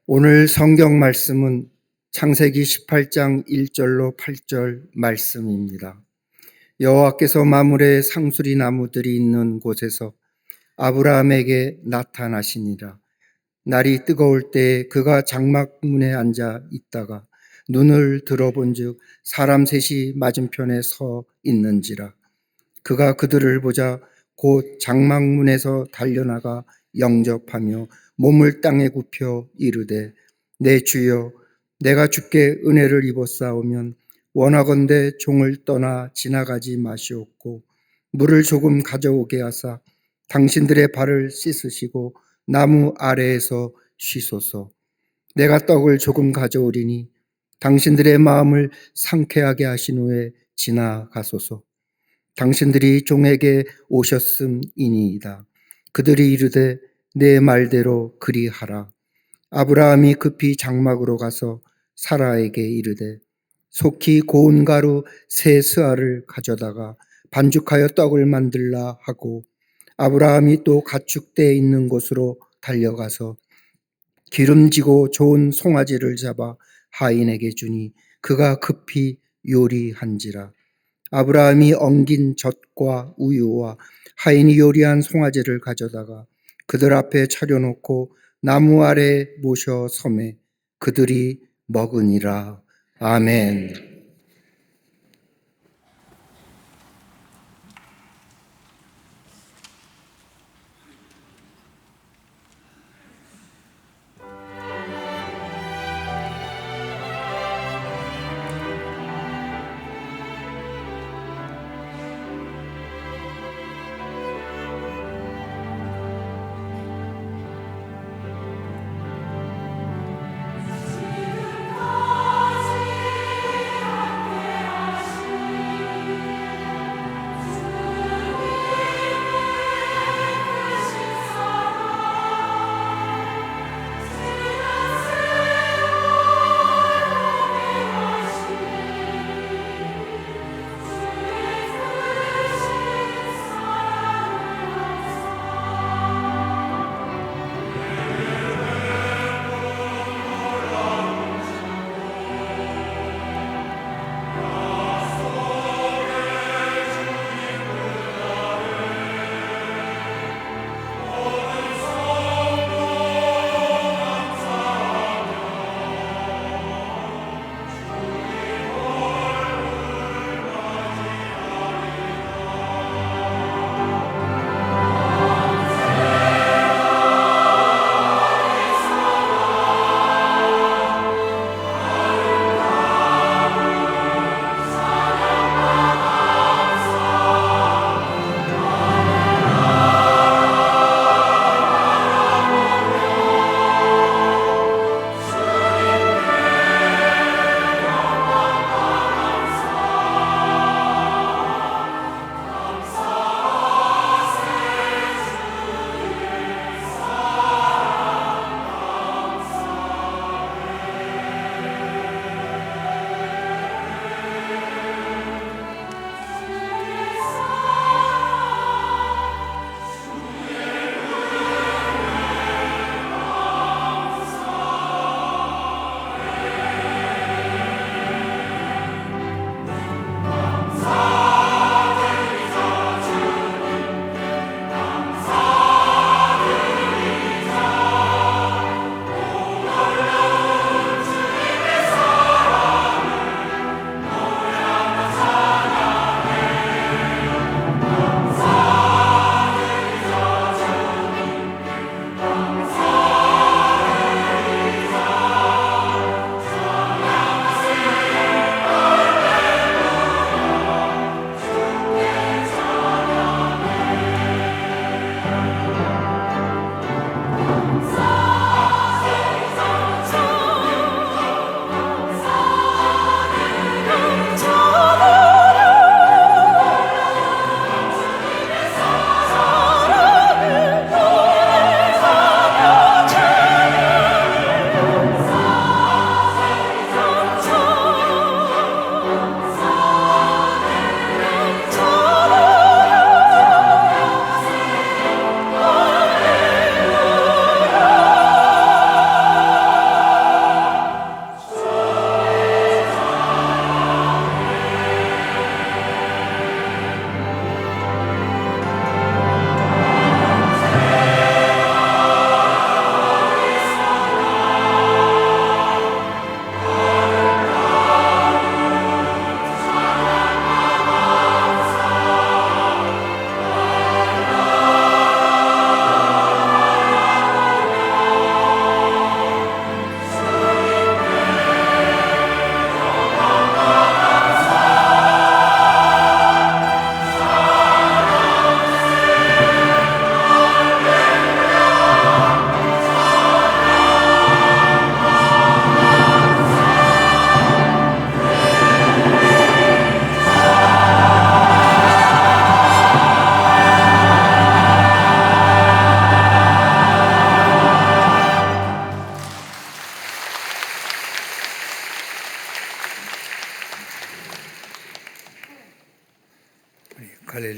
오늘 성경 말씀은 창세기 18장 1절로 8절 말씀입니다. 여호와께서 마물에 상수리 나무들이 있는 곳에서 아브라함에게 나타나시니라. 날이 뜨거울 때 그가 장막문에 앉아 있다가 눈을 들어본즉 사람 셋이 맞은편에 서 있는지라. 그가 그들을 보자 곧 장막문에서 달려나가 영접하며 몸을 땅에 굽혀 이르되, 내 주여, 내가 주께 은혜를 입었사오면 원하건대 종을 떠나 지나가지 마시옵고 물을 조금 가져오게 하사 당신들의 발을 씻으시고 나무 아래에서 쉬소서. 내가 떡을 조금 가져오리니 당신들의 마음을 상쾌하게 하신 후에 지나가소서. 당신들이 종에게 오셨음이니이다. 그들이 이르되 내 말대로 그리하라. 아브라함이 급히 장막으로 가서 사라에게 이르되 속히 고운 가루 세 스아를 가져다가 반죽하여 떡을 만들라 하고, 아브라함이 또 가축대에 있는 곳으로 달려가서 기름지고 좋은 송아지를 잡아 하인에게 주니 그가 급히 요리한지라. 아브라함이 엉긴 젖과 우유와 하인이 요리한 송아지를 가져다가 그들 앞에 차려놓고 나무 아래 모셔 섬에 그들이 먹으니라. 아멘.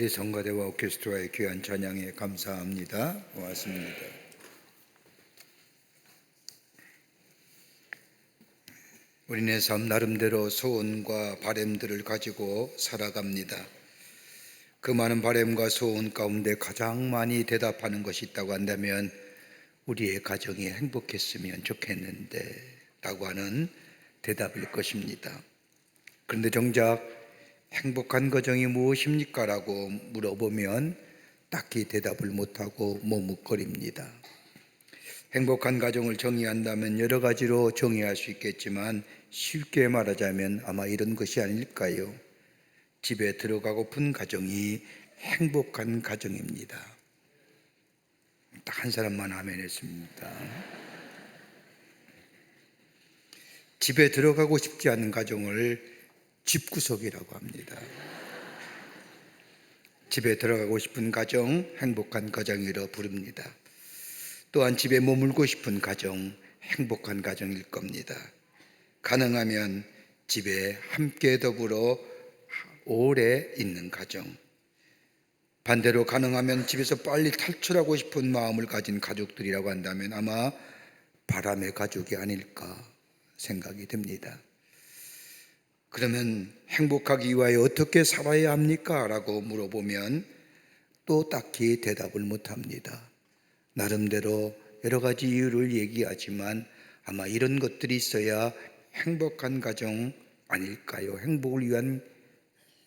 우리 성가대와 오케스트라의 귀한 찬양에 감사합니다. 고맙습니다. 우리네 삶 나름대로 소원과 바램들을 가지고 살아갑니다. 그 많은 바램과 소원 가운데 가장 많이 대답하는 것이 있다고 한다면 우리의 가정이 행복했으면 좋겠는데 라고 하는 대답일 것입니다. 그런데 정작 행복한 가정이 무엇입니까? 라고 물어보면 딱히 대답을 못하고 머뭇거립니다. 행복한 가정을 정의한다면 여러 가지로 정의할 수 있겠지만 쉽게 말하자면 아마 이런 것이 아닐까요? 집에 들어가고픈 가정이 행복한 가정입니다. 딱 한 사람만 아멘 했습니다. 집에 들어가고 싶지 않은 가정을 집구석이라고 합니다. 집에 들어가고 싶은 가정, 행복한 가정이라 부릅니다. 또한 집에 머물고 싶은 가정, 행복한 가정일 겁니다. 가능하면 집에 함께 더불어 오래 있는 가정, 반대로 가능하면 집에서 빨리 탈출하고 싶은 마음을 가진 가족들이라고 한다면 아마 바람의 가족이 아닐까 생각이 듭니다. 그러면 행복하기 위하여 어떻게 살아야 합니까? 라고 물어보면 또 딱히 대답을 못합니다. 나름대로 여러 가지 이유를 얘기하지만 아마 이런 것들이 있어야 행복한 가정 아닐까요? 행복을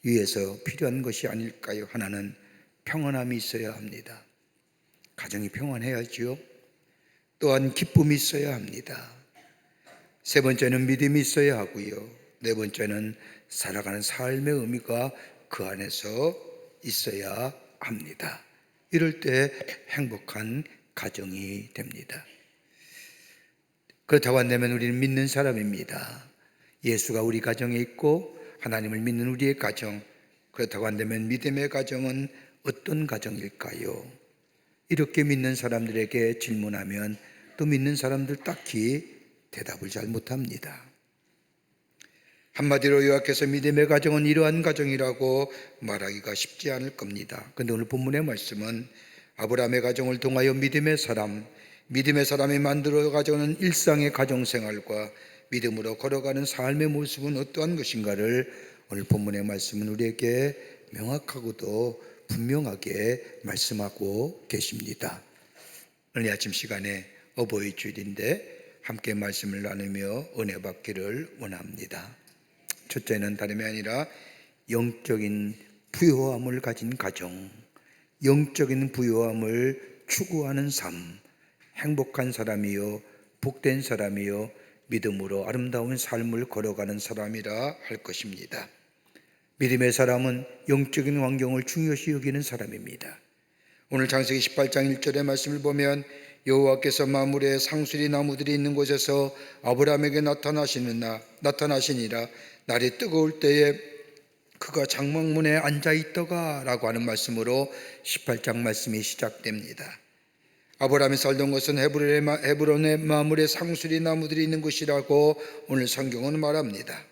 위해서 필요한 것이 아닐까요? 하나는 평안함이 있어야 합니다. 가정이 평안해야지요. 또한 기쁨이 있어야 합니다. 세 번째는 믿음이 있어야 하고요. 네 번째는 살아가는 삶의 의미가 그 안에서 있어야 합니다. 이럴 때 행복한 가정이 됩니다. 그렇다고 한다면 우리는 믿는 사람입니다. 예수가 우리 가정에 있고 하나님을 믿는 우리의 가정, 그렇다고 한다면 믿음의 가정은 어떤 가정일까요? 이렇게 믿는 사람들에게 질문하면 또 믿는 사람들 딱히 대답을 잘 못합니다. 한마디로 요약해서 믿음의 가정은 이러한 가정이라고 말하기가 쉽지 않을 겁니다. 그런데 오늘 본문의 말씀은 아브라함의 가정을 통하여 믿음의 사람이 만들어 가져오는 일상의 가정생활과 믿음으로 걸어가는 삶의 모습은 어떠한 것인가를 오늘 본문의 말씀은 우리에게 명확하고도 분명하게 말씀하고 계십니다. 오늘 아침 시간에 어버이 주일인데 함께 말씀을 나누며 은혜 받기를 원합니다. 첫째는 다름이 아니라 영적인 부요함을 가진 가정, 영적인 부요함을 추구하는 삶, 행복한 사람이요, 복된 사람이요, 믿음으로 아름다운 삶을 걸어가는 사람이라 할 것입니다. 믿음의 사람은 영적인 환경을 중요시 여기는 사람입니다. 오늘 창세기 18장 1절의 말씀을 보면 여호와께서 마물에 상수리 나무들이 있는 곳에서 아브라함에게 나타나시니라. 날이 뜨거울 때에 그가 장막문에 앉아 있더가 라고 하는 말씀으로 18장 말씀이 시작됩니다. 아브라함이 살던 곳은 헤브론의 마물에 상수리 나무들이 있는 곳이라고 오늘 성경은 말합니다.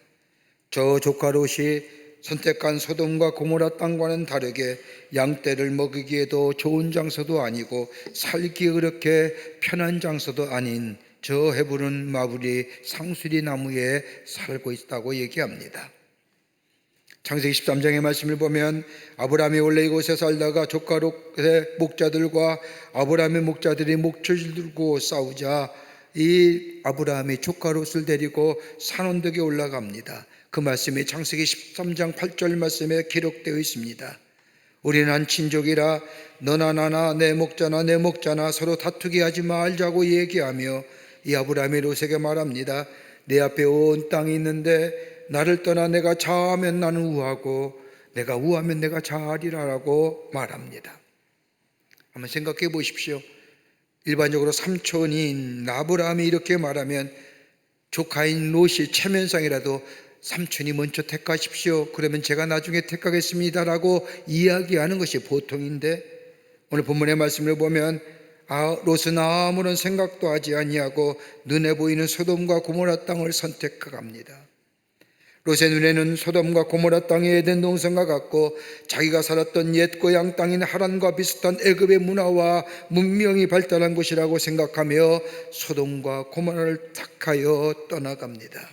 저 조카 롯이 선택한 소돔과 고모라 땅과는 다르게 양떼를 먹이기에도 좋은 장소도 아니고 살기 그렇게 편한 장소도 아닌 저 헤브론 마물이 상수리 나무에 살고 있다고 얘기합니다. 창세기 13장의 말씀을 보면 아브라함이 원래 이곳에 살다가 조카 롯의 목자들과 아브라함의 목자들이 목줄 들고 싸우자 이 아브라함이 조카 롯을 데리고 산 언덕에 올라갑니다. 그 말씀이 창세기 13장 8절 말씀에 기록되어 있습니다. 우리는 한 친족이라 너나 나나 내 목자나 내 목자나 서로 다투게 하지 말자고 얘기하며 이 아브라함이 롯에게 말합니다. 내 앞에 온 땅이 있는데 나를 떠나 내가 좌하면 나는 우하고 내가 우하면 내가 좌하리라라고 말합니다. 한번 생각해 보십시오. 일반적으로 삼촌인 아브라함이 이렇게 말하면 조카인 롯이 체면상이라도 삼촌이 먼저 택하십시오. 그러면 제가 나중에 택하겠습니다라고 이야기하는 것이 보통인데 오늘 본문의 말씀을 보면 롯은 아무런 생각도 하지 아니하고 눈에 보이는 소돔과 고모라 땅을 선택합니다. 롯의 눈에는 소돔과 고모라 땅이 에덴 동산과 같고 자기가 살았던 옛 고향 땅인 하란과 비슷한 애굽의 문화와 문명이 발달한 곳이라고 생각하며 소돔과 고모라를 택하여 떠나갑니다.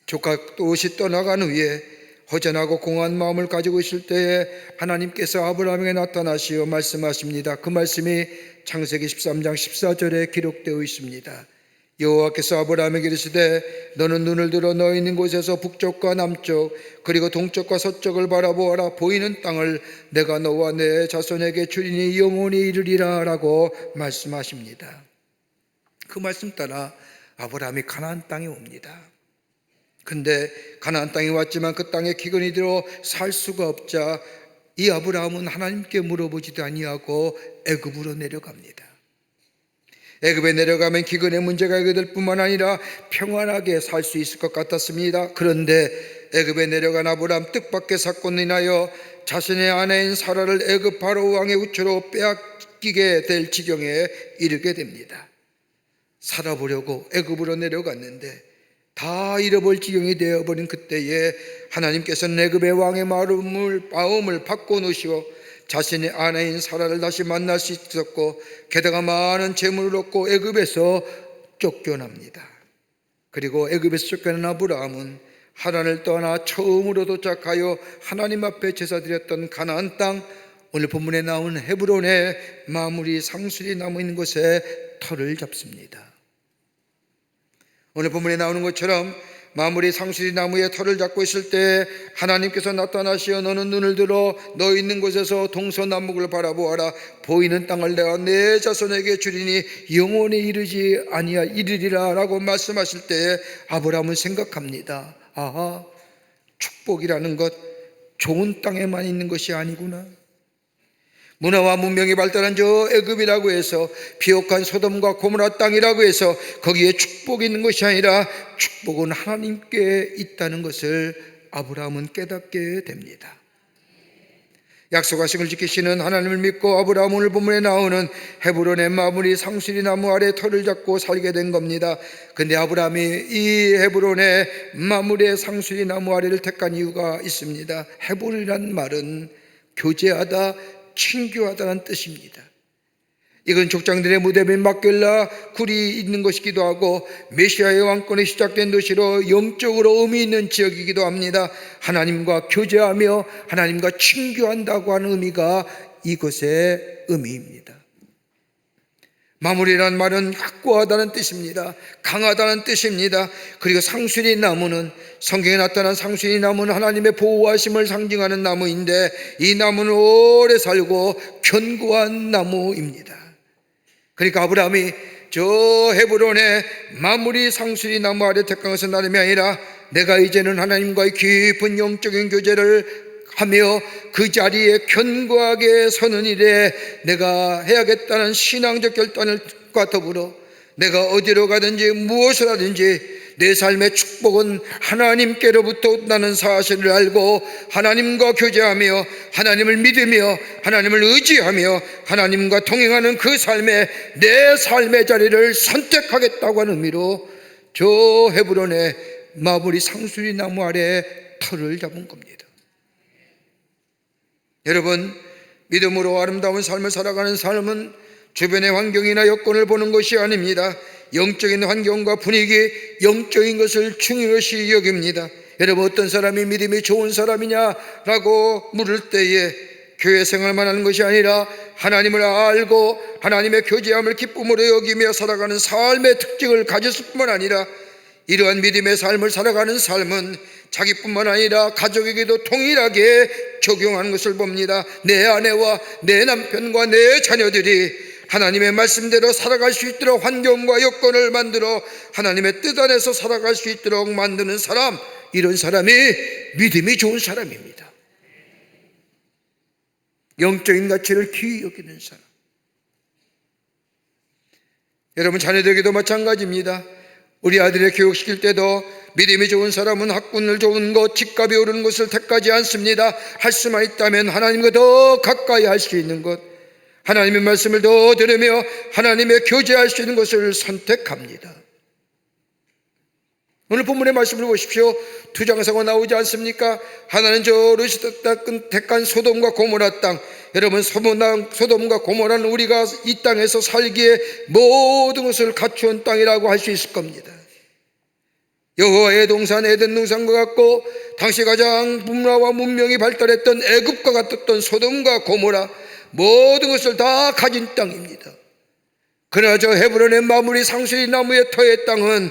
조카 롯이 떠나간 후에 허전하고 공허한 마음을 가지고 있을 때에 하나님께서 아브라함에게 나타나시어 말씀하십니다. 그 말씀이 창세기 13장 14절에 기록되어 있습니다. 여호와께서 아브라함에게 이르시되 너는 눈을 들어 너 있는 곳에서 북쪽과 남쪽 그리고 동쪽과 서쪽을 바라보아라. 보이는 땅을 내가 너와 내 자손에게 주리니 영원히 이르리라 라고 말씀하십니다. 그 말씀 따라 아브라함이 가나안 땅에 옵니다. 근데 가나안 땅에 왔지만 그 땅에 기근이 들어 살 수가 없자 이 아브라함은 하나님께 물어보지도 아니하고 애굽으로 내려갑니다. 애굽에 내려가면 기근의 문제가 해결될 뿐만 아니라 평안하게 살 수 있을 것 같았습니다. 그런데 애굽에 내려간 아브라함 뜻밖의 사건으로 인하여 자신의 아내인 사라를 애굽 바로 왕의 우처로 빼앗기게 될 지경에 이르게 됩니다. 살아보려고 애굽으로 내려갔는데 다 잃어버릴 지경이 되어버린 그때에 하나님께서는 애굽의 왕의 마음을 바꿔놓으시고 자신의 아내인 사라를 다시 만날 수 있었고 게다가 많은 재물을 얻고 애굽에서 쫓겨납니다. 그리고 애굽에서 쫓겨난 아브라함은 하란을 떠나 처음으로 도착하여 하나님 앞에 제사드렸던 가나안 땅, 오늘 본문에 나온 헤브론의 마무리 상술이 남아있는 곳에 터를 잡습니다. 오늘 본문에 나오는 것처럼 마무리 상수리 나무에 털을 잡고 있을 때 하나님께서 나타나시어 너는 눈을 들어 너 있는 곳에서 동서남북을 바라보아라. 보이는 땅을 내가 내 자손에게 주리니 영원히 이르리라 라고 말씀하실 때 아브라함은 생각합니다. 아하, 축복이라는 것 좋은 땅에만 있는 것이 아니구나. 문화와 문명이 발달한 저 애굽이라고 해서 비옥한 소돔과 고모라 땅이라고 해서 거기에 축복이 있는 것이 아니라 축복은 하나님께 있다는 것을 아브라함은 깨닫게 됩니다. 약속하신 걸 지키시는 하나님을 믿고 아브라함은 오늘 본문에 나오는 헤브론의 마무리 상수리 나무 아래 터를 잡고 살게 된 겁니다. 근데 아브라함이 이 헤브론의 마무리의 상수리 나무 아래를 택한 이유가 있습니다. 헤브론이란 말은 교제하다, 친교하다는 뜻입니다. 이건 족장들의 무대 및 막겔라 굴이 있는 것이기도 하고 메시아의 왕권이 시작된 도시로 영적으로 의미 있는 지역이기도 합니다. 하나님과 교제하며 하나님과 친교한다고 하는 의미가 이것의 의미입니다. 마무리라는 말은 확고하다는 뜻입니다. 강하다는 뜻입니다. 그리고 상수리 나무는 성경에 나타난 상수리 나무는 하나님의 보호하심을 상징하는 나무인데 이 나무는 오래 살고 견고한 나무입니다. 그러니까 아브라함이 저 헤브론의 마무리 상수리 나무 아래 택한 것은 다름이 아니라 내가 이제는 하나님과의 깊은 영적인 교제를 하며 그 자리에 견고하게 서는 일에 내가 해야겠다는 신앙적 결단과 더불어 내가 어디로 가든지 무엇을 하든지 내 삶의 축복은 하나님께로부터 온다는 사실을 알고 하나님과 교제하며 하나님을 믿으며 하나님을 의지하며 하나님과 동행하는 그 삶에 내 삶의 자리를 선택하겠다고 하는 의미로 저 헤브론의 마무리 상수리 나무 아래 터를 잡은 겁니다. 여러분, 믿음으로 아름다운 삶을 살아가는 삶은 주변의 환경이나 여건을 보는 것이 아닙니다. 영적인 환경과 분위기, 영적인 것을 중요시 여깁니다. 여러분, 어떤 사람이 믿음이 좋은 사람이냐라고 물을 때에 교회 생활만 하는 것이 아니라 하나님을 알고 하나님의 교제함을 기쁨으로 여기며 살아가는 삶의 특징을 가졌을 뿐만 아니라 이러한 믿음의 삶을 살아가는 삶은 자기뿐만 아니라 가족에게도 동일하게 적용하는 것을 봅니다. 내 아내와 내 남편과 내 자녀들이 하나님의 말씀대로 살아갈 수 있도록 환경과 여건을 만들어 하나님의 뜻 안에서 살아갈 수 있도록 만드는 사람, 이런 사람이 믿음이 좋은 사람입니다. 영적인 가치를 귀히 여기는 사람. 여러분, 자녀들에게도 마찬가지입니다. 우리 아들을 교육시킬 때도 믿음이 좋은 사람은 학군을 좋은 것, 집값이 오르는 것을 택하지 않습니다. 할 수만 있다면 하나님과 더 가까이 할 수 있는 것, 하나님의 말씀을 더 들으며 하나님의 교제할 수 있는 것을 선택합니다. 오늘 본문의 말씀을 보십시오. 투장사가 나오지 않습니까? 하나는 저 롯이 택한 소돔과 고모라 땅. 여러분, 소돔과 고모라는 우리가 이 땅에서 살기에 모든 것을 갖추은 땅이라고 할 수 있을 겁니다. 여호와의 동산 에덴 동산과 같고 당시 가장 문화와 문명이 발달했던 애굽과 같았던 소돔과 고모라, 모든 것을 다 가진 땅입니다. 그러나 저 헤브론의 마무리 상수리 나무의 터의 땅은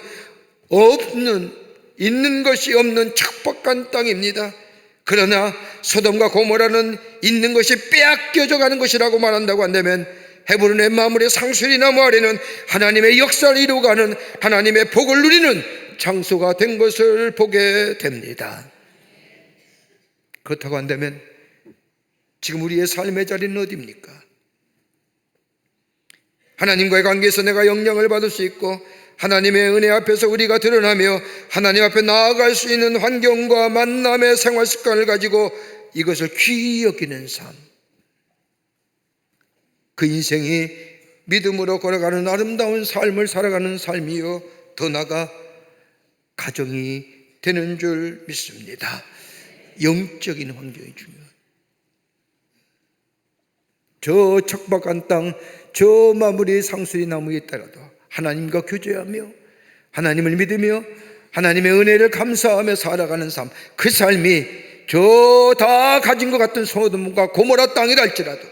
있는 것이 없는 척박한 땅입니다. 그러나 소돔과 고모라는 있는 것이 빼앗겨져 가는 것이라고 말한다고 한다면, 헤브론의 마무리 상수리 나무 아래는 하나님의 역사를 이루어가는, 하나님의 복을 누리는 장소가 된 것을 보게 됩니다. 그렇다고 한다면 지금 우리의 삶의 자리는 어디입니까? 하나님과의 관계에서 내가 영향을 받을 수 있고 하나님의 은혜 앞에서 우리가 드러나며 하나님 앞에 나아갈 수 있는 환경과 만남의 생활 습관을 가지고 이것을 귀히 여기는 삶, 그 인생이 믿음으로 걸어가는 아름다운 삶을 살아가는 삶이요, 더 나아가 가정이 되는 줄 믿습니다. 영적인 환경이 중요해요. 저 척박한 땅, 저 마무리 상수리 나무에 따라도 하나님과 교제하며 하나님을 믿으며 하나님의 은혜를 감사하며 살아가는 삶, 그 삶이 저 다 가진 것 같은 소돔과 고모라 땅이라 할지라도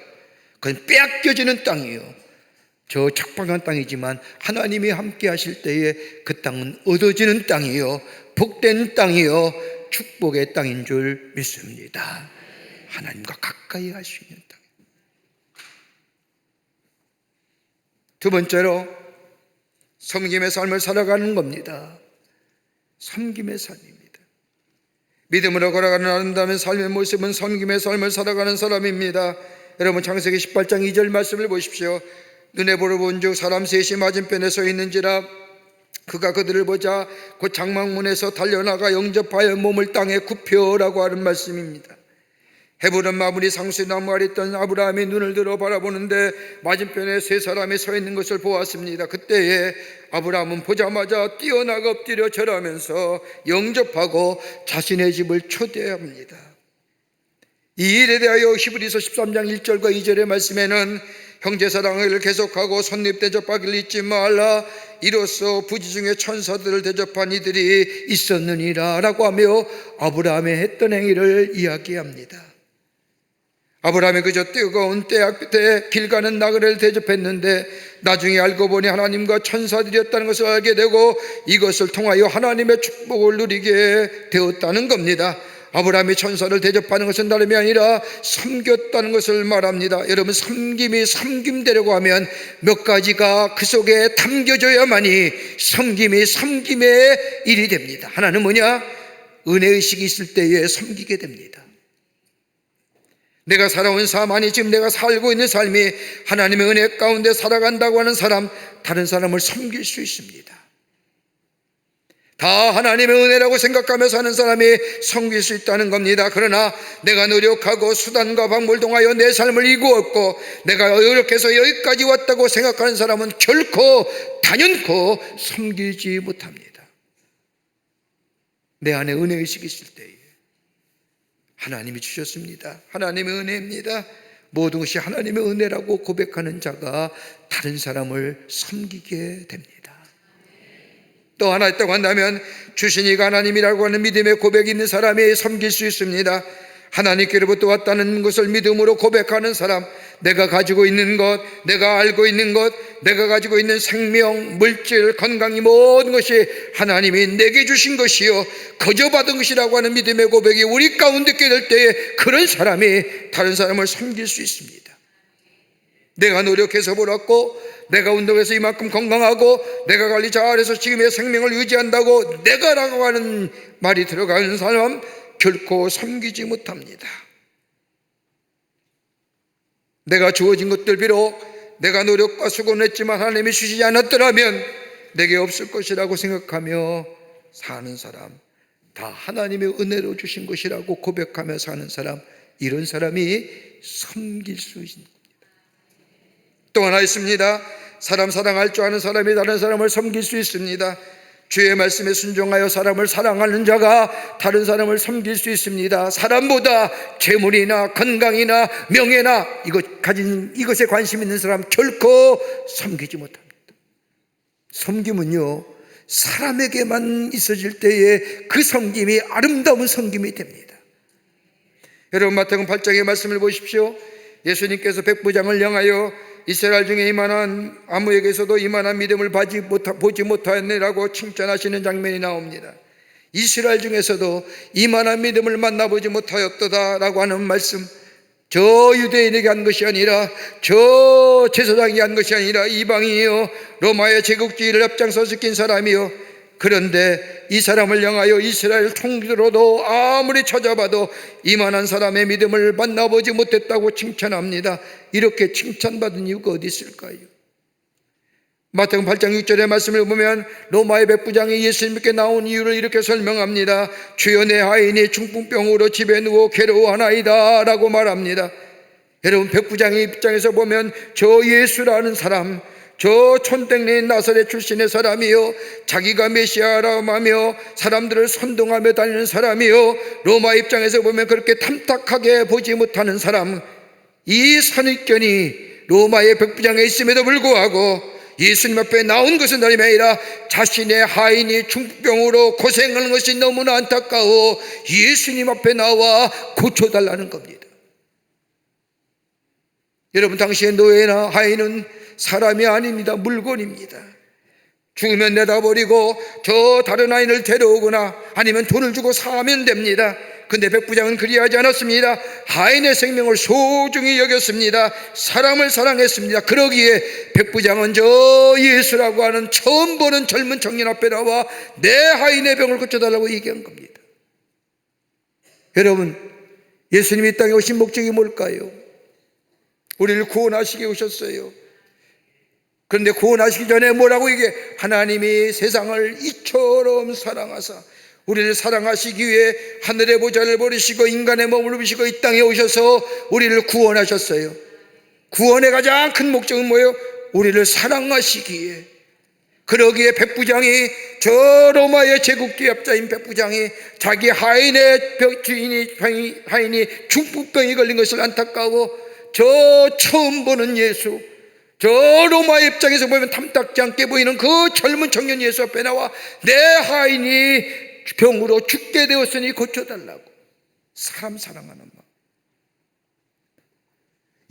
그건 빼앗겨지는 땅이에요. 저 척박한 땅이지만 하나님이 함께 하실 때에 그 땅은 얻어지는 땅이요, 복된 땅이요, 축복의 땅인 줄 믿습니다. 하나님과 가까이 할 수 있는 땅. 두 번째로 섬김의 삶을 살아가는 겁니다. 섬김의 삶입니다. 믿음으로 걸어가는 아름다운 삶의 모습은 섬김의 삶을 살아가는 사람입니다. 여러분, 창세기 18장 2절 말씀을 보십시오. 눈에 보러 본즉 사람 셋이 맞은편에 서 있는지라 그가 그들을 보자 곧 장막문에서 달려나가 영접하여 몸을 땅에 굽혀라고 하는 말씀입니다. 헤브론 마무리 상수나무 아래 있던 아브라함이 눈을 들어 바라보는데 맞은편에 세 사람이 서 있는 것을 보았습니다. 그때에 아브라함은 보자마자 뛰어나가 엎드려 절하면서 영접하고 자신의 집을 초대합니다. 이 일에 대하여 히브리서 13장 1절과 2절의 말씀에는 형제사랑을 계속하고 손님 대접하기를 잊지 말라, 이로써 부지 중에 천사들을 대접한 이들이 있었느니라 라고 하며 아브라함의 했던 행위를 이야기합니다. 아브라함이 그저 뜨거운 때약 끝에 길 가는 나그네를 대접했는데 나중에 알고 보니 하나님과 천사들이었다는 것을 알게 되고 이것을 통하여 하나님의 축복을 누리게 되었다는 겁니다. 아브라함이 천사를 대접하는 것은 다름이 아니라 섬겼다는 것을 말합니다. 여러분, 섬김이 섬김되려고 하면 몇 가지가 그 속에 담겨져야만이 섬김이 섬김의 일이 됩니다. 하나는 뭐냐? 은혜의식이 있을 때에 섬기게 됩니다. 내가 살아온 삶, 아니 지금 내가 살고 있는 삶이 하나님의 은혜 가운데 살아간다고 하는 사람, 다른 사람을 섬길 수 있습니다. 다 하나님의 은혜라고 생각하며 사는 사람이 섬길 수 있다는 겁니다. 그러나 내가 노력하고 수단과 방법을 통하여 내 삶을 이루었고 내가 노력해서 여기까지 왔다고 생각하는 사람은 결코 단연코 섬기지 못합니다. 내 안에 은혜의식이 있을 때에 하나님이 주셨습니다. 하나님의 은혜입니다. 모든 것이 하나님의 은혜라고 고백하는 자가 다른 사람을 섬기게 됩니다. 또 하나 있다고 한다면 주신 이가 하나님이라고 하는 믿음의 고백이 있는 사람이 섬길 수 있습니다. 하나님께로부터 왔다는 것을 믿음으로 고백하는 사람, 내가 가지고 있는 것, 내가 알고 있는 것, 내가 가지고 있는 생명, 물질, 건강, 이 모든 것이 하나님이 내게 주신 것이요 거저 받은 것이라고 하는 믿음의 고백이 우리 가운데 있게 될 때에 그런 사람이 다른 사람을 섬길 수 있습니다. 내가 노력해서 벌었고 내가 운동해서 이만큼 건강하고 내가 관리 잘해서 지금의 생명을 유지한다고 내가라고 하는 말이 들어가는 사람 결코 섬기지 못합니다. 내가 주어진 것들 비록 내가 노력과 수고는 했지만 하나님이 주시지 않았더라면 내게 없을 것이라고 생각하며 사는 사람, 다 하나님의 은혜로 주신 것이라고 고백하며 사는 사람, 이런 사람이 섬길 수 있습니다. 또 하나 있습니다. 사람 사랑할 줄 아는 사람이 다른 사람을 섬길 수 있습니다. 주의 말씀에 순종하여 사람을 사랑하는 자가 다른 사람을 섬길 수 있습니다. 사람보다 재물이나 건강이나 명예나 이것에 관심 있는 사람 결코 섬기지 못합니다. 섬김은요, 사람에게만 있어질 때에 그 섬김이 아름다운 섬김이 됩니다. 여러분, 마태복음 8장의 말씀을 보십시오. 예수님께서 백부장을 향하여 이스라엘 중에 이만한 아무에게서도 이만한 믿음을 보지 못하였느라고 칭찬하시는 장면이 나옵니다. 이스라엘 중에서도 이만한 믿음을 만나보지 못하였도다라고 하는 말씀, 저 유대인에게 한 것이 아니라, 저 제사장에게 한 것이 아니라 이방인이요 로마의 제국주의를 앞장서 지킨 사람이요, 그런데 이 사람을 향하여 이스라엘 통틀어도 아무리 찾아봐도 이만한 사람의 믿음을 만나보지 못했다고 칭찬합니다. 이렇게 칭찬받은 이유가 어디 있을까요? 마태복음 8장 6절의 말씀을 보면 로마의 백부장이 예수님께 나온 이유를 이렇게 설명합니다. 주여, 내 하인이 중풍병으로 집에 누워 괴로워하나이다 라고 말합니다. 여러분, 백부장의 입장에서 보면 저 예수라는 사람, 저 촌땡네인 나사렛 출신의 사람이요, 자기가 메시아라고 하며 사람들을 선동하며 다니는 사람이요, 로마 입장에서 보면 그렇게 탐탁하게 보지 못하는 사람, 이 선입견이 로마의 백부장에 있음에도 불구하고 예수님 앞에 나온 것은 다름이 아니라 자신의 하인이 중풍병으로 고생하는 것이 너무나 안타까워 예수님 앞에 나와 고쳐달라는 겁니다. 여러분, 당시의 노예나 하인은 사람이 아닙니다. 물건입니다. 죽으면 내다버리고 저 다른 하인을 데려오거나 아니면 돈을 주고 사면 됩니다. 근데 백부장은 그리하지 않았습니다. 하인의 생명을 소중히 여겼습니다. 사람을 사랑했습니다. 그러기에 백부장은 저 예수라고 하는 처음 보는 젊은 청년 앞에 나와 내 하인의 병을 고쳐달라고 얘기한 겁니다. 여러분, 예수님이 이 땅에 오신 목적이 뭘까요? 우리를 구원하시기 오셨어요. 그런데 구원하시기 전에 뭐라고 얘기해? 하나님이 세상을 이처럼 사랑하사, 우리를 사랑하시기 위해 하늘의 보좌를 버리시고 인간의 몸을 입으시고 이 땅에 오셔서 우리를 구원하셨어요. 구원의 가장 큰 목적은 뭐예요? 우리를 사랑하시기에. 그러기에 백부장이, 저 로마의 제국주의업자인 백부장이 자기 하인의 하인이 중풍병이 걸린 것을 안타까워 저 처음 보는 예수, 저 로마의 입장에서 보면 탐탁지 않게 보이는 그 젊은 청년 예수 앞에 나와 내 하인이 병으로 죽게 되었으니 고쳐달라고. 사람 사랑하는 마음.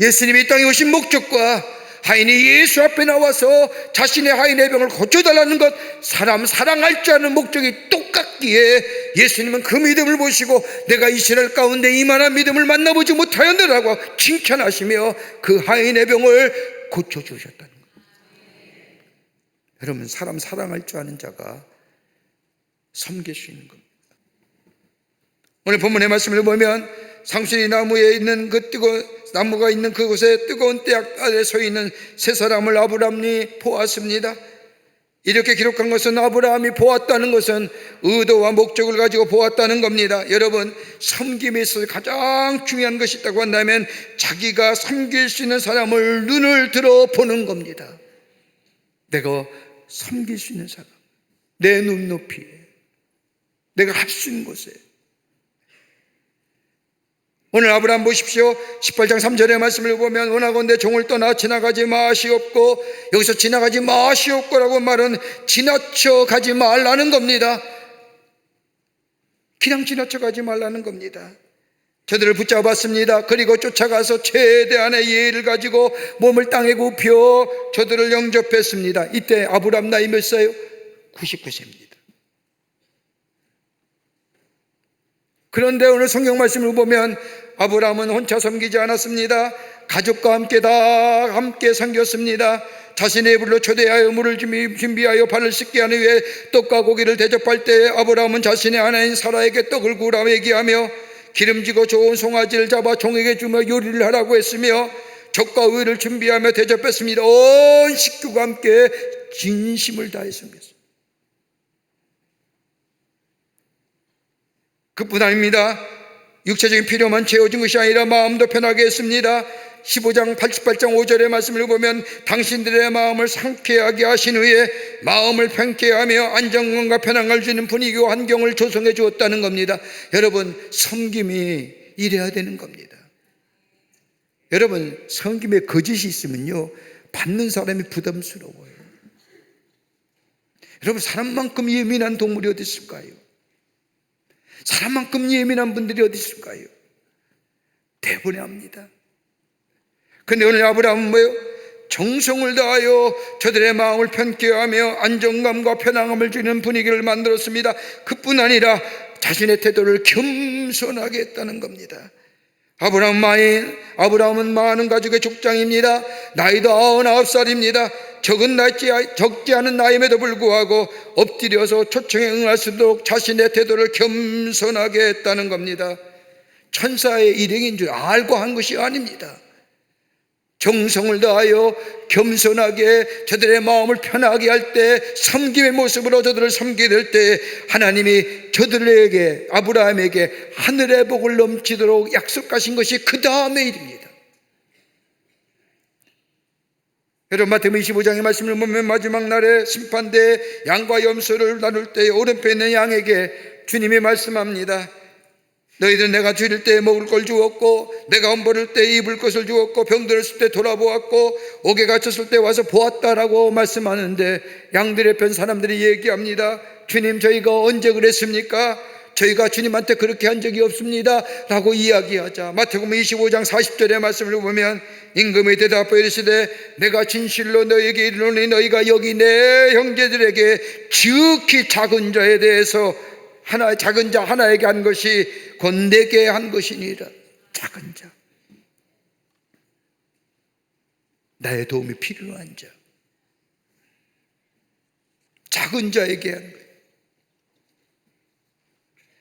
예수님이 이 땅에 오신 목적과 하인이 예수 앞에 나와서 자신의 하인의 병을 고쳐달라는 것, 사람 사랑할 줄 아는 목적이 똑같기에 예수님은 그 믿음을 보시고 내가 이스라엘 가운데 이만한 믿음을 만나보지 못하였느라고 칭찬하시며 그 하인의 병을 고쳐주셨다는 거예요. 여러분, 사람 사랑할 줄 아는 자가 섬길 수 있는 겁니다. 오늘 본문의 말씀을 보면 상수리 나무에 있는 나무가 있는 그곳에 뜨거운 떼약 아래 서 있는 세 사람을 아브라함이 보았습니다. 이렇게 기록한 것은 아브라함이 보았다는 것은 의도와 목적을 가지고 보았다는 겁니다. 여러분, 섬김에 있어서 가장 중요한 것이 있다고 한다면 자기가 섬길 수 있는 사람을 눈을 들어 보는 겁니다. 내가 섬길 수 있는 사람, 내 눈높이에, 내가 할 수 있는 곳에. 오늘 아브라함 보십시오. 18장 3절의 말씀을 보면 원하건대 종을 떠나 지나가지 마시옵고, 여기서 지나가지 마시옵고라고 말은 지나쳐 가지 말라는 겁니다. 그냥 지나쳐 가지 말라는 겁니다. 저들을 붙잡았습니다. 그리고 쫓아가서 최대한의 예의를 가지고 몸을 땅에 굽혀 저들을 영접했습니다. 이때 아브라함 나이 몇 살이에요? 99세입니다. 그런데 오늘 성경 말씀을 보면 아브라함은 혼자 섬기지 않았습니다. 가족과 함께 다 함께 섬겼습니다. 자신의 불로 초대하여 물을 준비하여 발을 씻게 한 후에 떡과 고기를 대접할 때 아브라함은 자신의 아내인 사라에게 떡을 구우라고 얘기하며 기름지고 좋은 송아지를 잡아 종에게 주며 요리를 하라고 했으며 젖과 우유를 준비하며 대접했습니다. 온 식구가 함께 진심을 다해 섬겼습니다. 그뿐 아닙니다. 육체적인 필요만 채워준 것이 아니라 마음도 편하게 했습니다. 15장 88장 5절의 말씀을 보면 당신들의 마음을 상쾌하게 하신 후에 마음을 편케 하며 안정감과 편안을 주는 분위기와 환경을 조성해 주었다는 겁니다. 여러분, 섬김이 이래야 되는 겁니다. 여러분, 섬김에 거짓이 있으면요, 받는 사람이 부담스러워요. 여러분, 사람만큼 예민한 동물이 어디 있을까요? 사람만큼 예민한 분들이 어디 있을까요? 대분해합니다. 근데 오늘 아브라함은 뭐예요? 정성을 다하여 저들의 마음을 편케 하며 안정감과 편안함을 주는 분위기를 만들었습니다. 그뿐 아니라 자신의 태도를 겸손하게 했다는 겁니다. 아브라함은 많은 가족의 족장입니다. 나이도 99살입니다. 적지 않은 나이임에도 불구하고 엎드려서 초청에 응할 수 있도록 자신의 태도를 겸손하게 했다는 겁니다. 천사의 일행인 줄 알고 한 것이 아닙니다. 정성을 다하여 겸손하게 저들의 마음을 편하게 할 때, 섬김의 모습으로 저들을 섬기게 될 때 하나님이 저들에게, 아브라함에게 하늘의 복을 넘치도록 약속하신 것이 그 다음의 일입니다. 여러분, 마태복음 25장의 말씀을 보면 마지막 날에 심판대에 양과 염소를 나눌 때 오른편에 있는 양에게 주님이 말씀합니다. 너희들은 내가 줄일 때 먹을 걸 주었고, 내가 엄버릴 때 입을 것을 주었고, 병들었을 때 돌아보았고, 옥에 갇혔을 때 와서 보았다라고 말씀하는데, 양들의 편 사람들이 얘기합니다. 주님, 저희가 언제 그랬습니까? 저희가 주님한테 그렇게 한 적이 없습니다 라고 이야기하자, 마태복음 25장 40절의 말씀을 보면 임금이 대답하여 이르시되 내가 진실로 너희에게 이르노니 너희가 여기 내 형제들에게 지극히 작은 자에 대해서 작은 자 하나에게 한 것이 곧 내게 한 것이니라. 작은 자, 나의 도움이 필요한 자, 작은 자에게 한 거예요.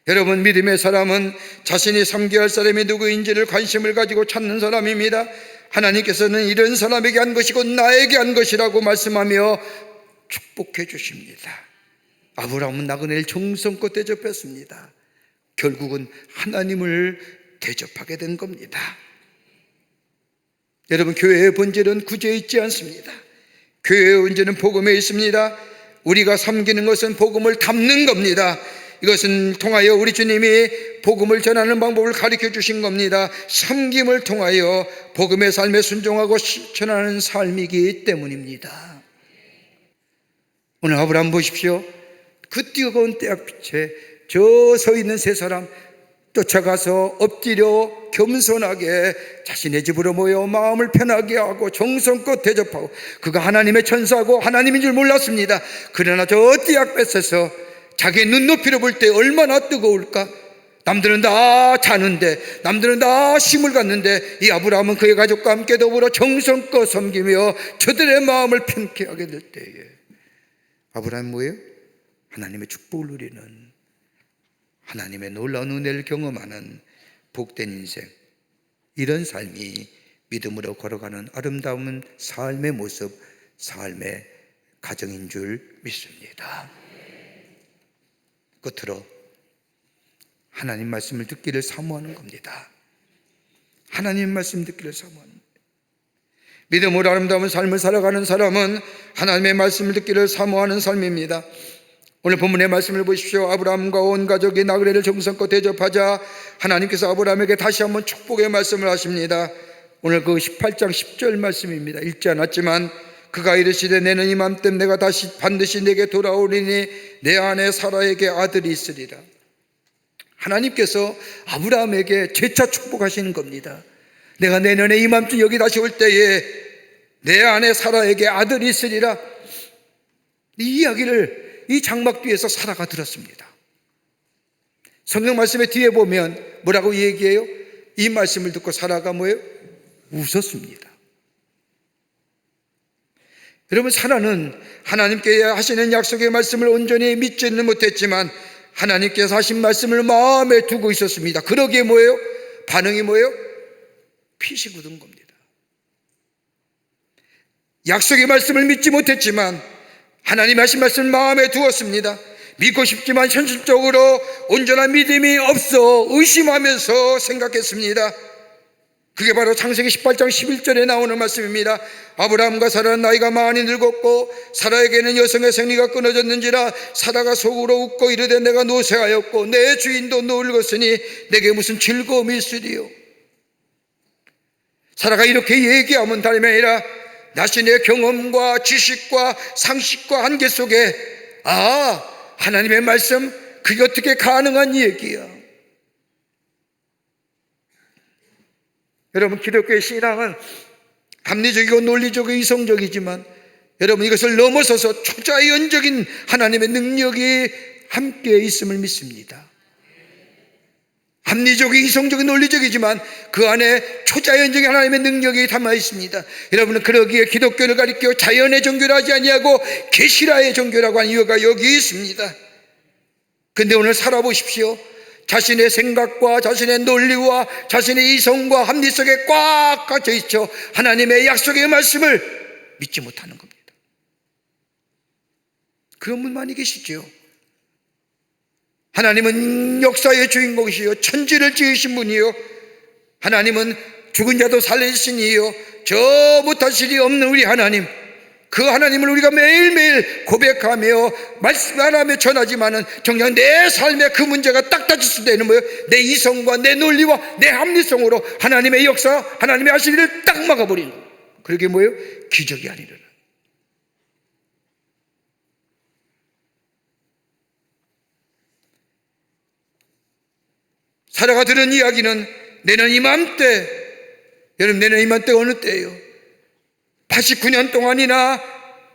여러분, 믿음의 사람은 자신이 섬겨야 할 사람이 누구인지를 관심을 가지고 찾는 사람입니다. 하나님께서는 이런 사람에게 한 것이고 나에게 한 것이라고 말씀하며 축복해 주십니다. 아브라함은 나그네를 정성껏 대접했습니다. 결국은 하나님을 대접하게 된 겁니다. 여러분, 교회의 본질은 구제에 있지 않습니다. 교회의 본질은 복음에 있습니다. 우리가 섬기는 것은 복음을 담는 겁니다. 이것은 통하여 우리 주님이 복음을 전하는 방법을 가르쳐 주신 겁니다. 섬김을 통하여 복음의 삶에 순종하고 실천하는 삶이기 때문입니다. 오늘 아브라함 보십시오. 그 뜨거운 태양빛에 저 서 있는 세 사람 쫓아가서 엎드려 겸손하게 자신의 집으로 모여 마음을 편하게 하고 정성껏 대접하고, 그가 하나님의 천사고 하나님인 줄 몰랐습니다. 그러나 저 띠약볕에서 자기의 눈높이로 볼 때 얼마나 뜨거울까? 남들은 다 자는데, 남들은 다 쉼을 갖는데, 이 아브라함은 그의 가족과 함께 더불어 정성껏 섬기며 저들의 마음을 편케 하게 될 때에 아브라함은 뭐예요? 하나님의 축복을 누리는, 하나님의 놀라운 은혜를 경험하는 복된 인생, 이런 삶이 믿음으로 걸어가는 아름다운 삶의 모습, 삶의 가정인 줄 믿습니다. 끝으로 하나님 말씀을 듣기를 사모하는 겁니다. 하나님 말씀 듣기를 사모하는 겁니다. 믿음으로 아름다운 삶을 살아가는 사람은 하나님의 말씀을 듣기를 사모하는 삶입니다. 오늘 본문의 말씀을 보십시오. 아브라함과 온 가족이 나그네를 정성껏 대접하자 하나님께서 아브라함에게 다시 한번 축복의 말씀을 하십니다. 오늘 그 18장 10절 말씀입니다. 읽지 않았지만 그가 이르시되 내는 이맘때 내가 다시 반드시 내게 돌아오리니 내 아내 사라에게 아들이 있으리라. 하나님께서 아브라함에게 재차 축복하시는 겁니다. 내가 내년에 이맘쯤 여기 다시 올 때에 내 아내 사라에게 아들이 있으리라. 이 이야기를 이 장막 뒤에서 사라가 들었습니다. 성경 말씀의 뒤에 보면 뭐라고 얘기해요? 이 말씀을 듣고 사라가 뭐예요? 웃었습니다. 여러분, 사라는 하나님께 하시는 약속의 말씀을 온전히 믿지는 못했지만 하나님께서 하신 말씀을 마음에 두고 있었습니다. 그러기에 뭐예요? 반응이 뭐예요? 핏이 굳은 겁니다. 약속의 말씀을 믿지 못했지만 하나님이 하신 말씀을 마음에 두었습니다. 믿고 싶지만 현실적으로 온전한 믿음이 없어 의심하면서 생각했습니다. 그게 바로 창세기 18장 11절에 나오는 말씀입니다. 아브라함과 사라는 나이가 많이 늙었고 사라에게는 여성의 생리가 끊어졌는지라 사라가 속으로 웃고 이르되 내가 노쇠하였고 내 주인도 늙었으니 내게 무슨 즐거움이 있으리요. 사라가 이렇게 얘기하면 다름이 아니라 자신의 경험과 지식과 상식과 한계 속에 하나님의 말씀 그게 어떻게 가능한 얘기야. 여러분, 기독교의 신앙은 합리적이고 논리적이고 이성적이지만 여러분, 이것을 넘어서서 초자연적인 하나님의 능력이 함께 있음을 믿습니다. 합리적이고 이성적인 논리적이지만 그 안에 초자연적인 하나님의 능력이 담아 있습니다. 여러분은 그러기에 기독교를 가리켜 자연의 종교를 하지 아니하고 계시라의 종교라고 하는 이유가 여기 있습니다. 근데 오늘 살아보십시오. 자신의 생각과 자신의 논리와 자신의 이성과 합리 속에 꽉 갇혀 있죠. 하나님의 약속의 말씀을 믿지 못하는 겁니다. 그런 분 많이 계시죠. 하나님은 역사의 주인공이시요 천지를 지으신 분이요 하나님은 죽은 자도 살리신 이요 저 못하실 일 없는 우리 하나님, 그 하나님을 우리가 매일매일 고백하며 말씀하며 전하지만은 정녕 내 삶의 그 문제가 딱 다칠 때는 뭐예요? 내 이성과 내 논리와 내 합리성으로 하나님의 역사, 하나님의 하실 일을 딱 막아버리는 거예요. 그게 뭐예요? 기적이 아니라. 사라가 들은 이야기는 내년 이맘때, 여러분 내년 이맘때가 어느 때예요? 89년 동안이나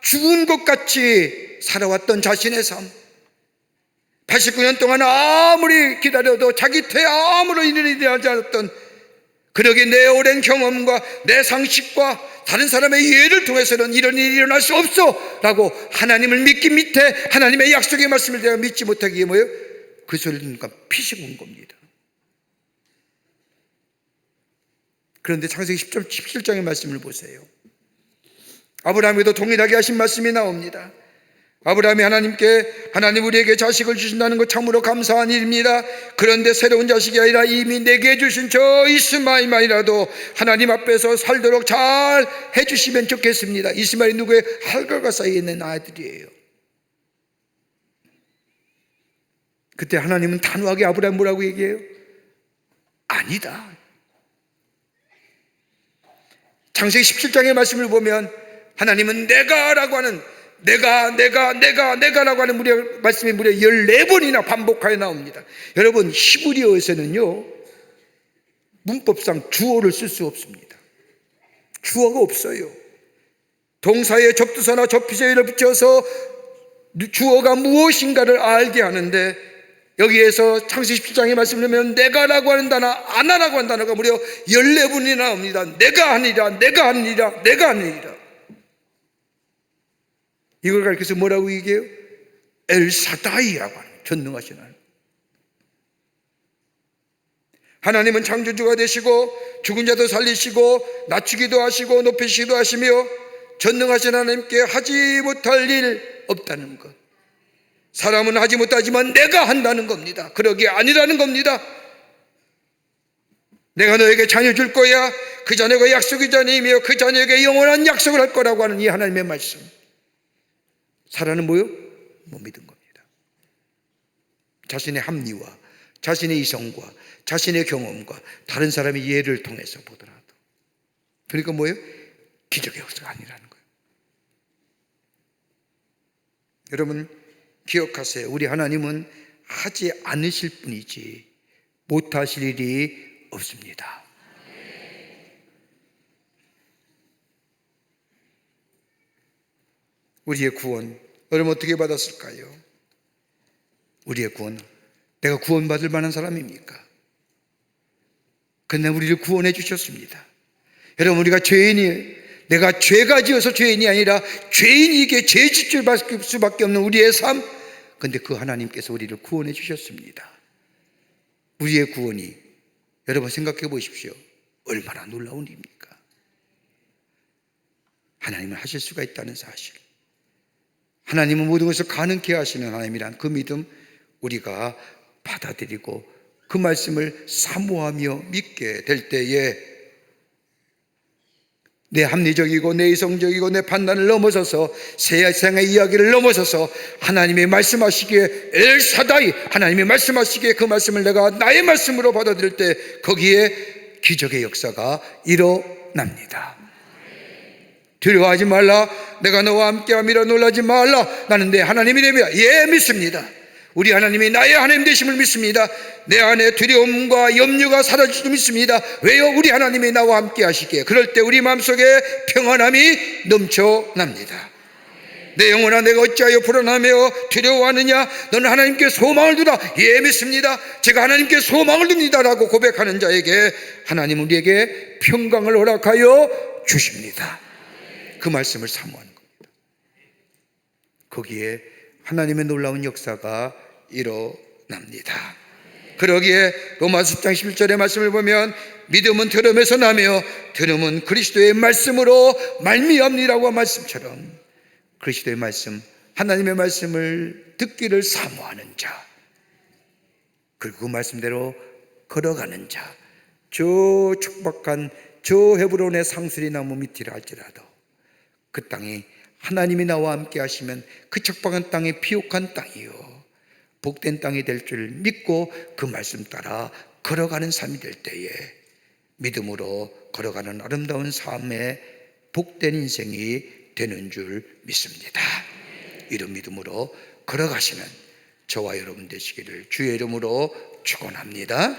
죽은 것 같이 살아왔던 자신의 삶, 89년 동안 아무리 기다려도 자기 퇴 아무런 일이 일어나지 않았던, 그러게 내 오랜 경험과 내 상식과 다른 사람의 예를 통해서는 이런 일이 일어날 수 없어 라고 하나님을 믿기 밑에 하나님의 약속의 말씀을 내가 믿지 못하기에 뭐예요? 그 소리는 피식 온 겁니다. 그런데 창세기 17장의 말씀을 보세요. 아브라함에도 동일하게 하신 말씀이 나옵니다. 아브라함이 하나님께 하나님 우리에게 자식을 주신다는 것 참으로 감사한 일입니다. 그런데 새로운 자식이 아니라 이미 내게 주신 저 이스마엘만이라도 하나님 앞에서 살도록 잘 해주시면 좋겠습니다. 이스마엘이 누구의 할가가 사이에 있는 아들이에요. 그때 하나님은 단호하게 아브라함 뭐라고 얘기해요? 아니다. 창세기 17장의 말씀을 보면 하나님은 내가라고 하는 내가라고 하는 말씀이 무려 14번이나 반복하여 나옵니다. 여러분, 히브리어에서는요 문법상 주어를 쓸 수 없습니다. 주어가 없어요. 동사에 접두사나 접비제를 붙여서 주어가 무엇인가를 알게 하는데, 여기에서 창세기 17장의 말씀을 보면 내가라고 하는 단어, 아나라고 하는 단어가 무려 14번이 나옵니다. 내가 하니라, 내가 하니라, 내가 하니라. 이걸 가리켜서 뭐라고 얘기해요? 엘사다이라고 하는, 전능하신 하나님. 하나님은 창조주가 되시고 죽은 자도 살리시고 낮추기도 하시고 높이시기도 하시며 전능하신 하나님께 하지 못할 일 없다는 것. 사람은 하지 못하지만 내가 한다는 겁니다. 그러기 아니라는 겁니다. 내가 너에게 자녀 줄 거야. 그 자녀가 약속의 자녀이며 그 자녀에게 영원한 약속을 할 거라고 하는 이 하나님의 말씀. 사라는 뭐요? 못 믿은 겁니다. 자신의 합리와 자신의 이성과 자신의 경험과 다른 사람의 예를 통해서 보더라도. 그러니까 뭐예요? 기적의 역사가 아니라는 거예요. 여러분 기억하세요. 우리 하나님은 하지 않으실 분이지 못하실 일이 없습니다. 우리의 구원, 여러분 어떻게 받았을까요? 우리의 구원, 내가 구원받을 만한 사람입니까? 그러나 우리를 구원해 주셨습니다. 여러분 우리가 죄인이에요. 내가 죄가 지어서 죄인이 아니라 죄인이게 죄짓을 받을 수밖에 없는 우리의 삶, 그런데 그 하나님께서 우리를 구원해 주셨습니다. 우리의 구원이 여러분 생각해 보십시오. 얼마나 놀라운 일입니까? 하나님은 하실 수가 있다는 사실, 하나님은 모든 것을 가능케 하시는 하나님이란 그 믿음 우리가 받아들이고 그 말씀을 사모하며 믿게 될 때에 내 합리적이고 내 이성적이고 내 판단을 넘어서서 세상의 이야기를 넘어서서 하나님이 말씀하시기에 엘사다이, 하나님이 말씀하시기에 그 말씀을 내가 나의 말씀으로 받아들일 때 거기에 기적의 역사가 일어납니다. 두려워하지 말라, 내가 너와 함께함이라, 놀라지 말라, 나는 내 하나님이 되며. 예, 믿습니다. 우리 하나님이 나의 하나님 되심을 믿습니다. 내 안에 두려움과 염려가 사라질 줄 믿습니다. 왜요? 우리 하나님이 나와 함께 하시기에. 그럴 때 우리 마음속에 평안함이 넘쳐납니다. 내 영혼아, 내가 어찌하여 불안하며 두려워하느냐? 너는 하나님께 소망을 두라. 예, 믿습니다. 제가 하나님께 소망을 둡니다 라고 고백하는 자에게 하나님 우리에게 평강을 허락하여 주십니다. 그 말씀을 사모하는 겁니다. 거기에 하나님의 놀라운 역사가 일어납니다. 그러기에 로마서 10장 11절의 말씀을 보면 믿음은 들음에서 나며 들음은 그리스도의 말씀으로 말미암니라고 말씀처럼 그리스도의 말씀, 하나님의 말씀을 듣기를 사모하는 자, 그리고 그 말씀대로 걸어가는 자, 저 척박한 저 헤브론의 상수리 나무 밑이라 할지라도 그 땅이 하나님이 나와 함께 하시면 그 척박한 땅이 피옥한 땅이요 복된 땅이 될 줄 믿고 그 말씀 따라 걸어가는 삶이 될 때에 믿음으로 걸어가는 아름다운 삶의 복된 인생이 되는 줄 믿습니다. 이런 믿음으로 걸어가시는 저와 여러분 되시기를 주의 이름으로 축원합니다.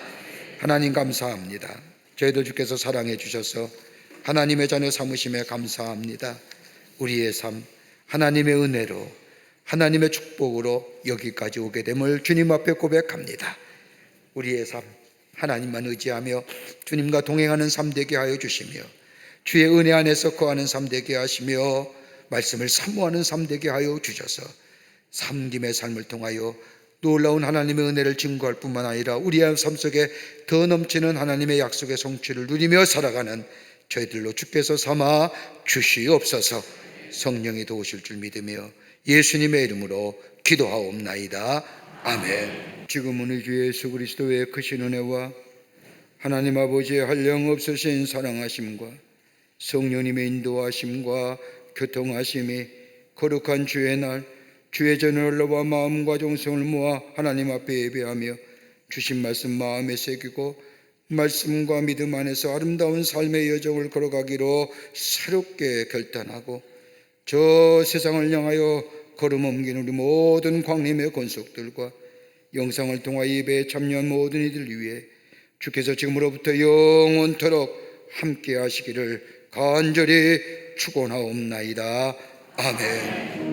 하나님 감사합니다. 저희도 주께서 사랑해 주셔서 하나님의 자녀 삼으심에 감사합니다. 우리의 삶 하나님의 은혜로 하나님의 축복으로 여기까지 오게 됨을 주님 앞에 고백합니다. 우리의 삶 하나님만 의지하며 주님과 동행하는 삶 되게 하여 주시며 주의 은혜 안에서 거하는 삶 되게 하시며 말씀을 사모하는 삶 되게 하여 주셔서 삼김의 삶을 통하여 놀라운 하나님의 은혜를 증거할 뿐만 아니라 우리의 삶 속에 더 넘치는 하나님의 약속의 성취를 누리며 살아가는 저희들로 주께서 삼아 주시옵소서. 성령이 도우실 줄 믿으며 예수님의 이름으로 기도하옵나이다. 아멘. 지금은 우리 주 예수 그리스도의 크신 은혜와 하나님 아버지의 한량없으신 사랑하심과 성령님의 인도하심과 교통하심이 거룩한 주의 날 주의 전을로와 마음과 정성을 모아 하나님 앞에 예배하며 주신 말씀 마음에 새기고 말씀과 믿음 안에서 아름다운 삶의 여정을 걸어가기로 새롭게 결단하고 저 세상을 향하여 걸음 옮긴 우리 모든 광림의 권속들과 영상을 통하여 예배에 참여한 모든 이들 위해 주께서 지금으로부터 영원토록 함께 하시기를 간절히 축원하옵나이다. 아멘.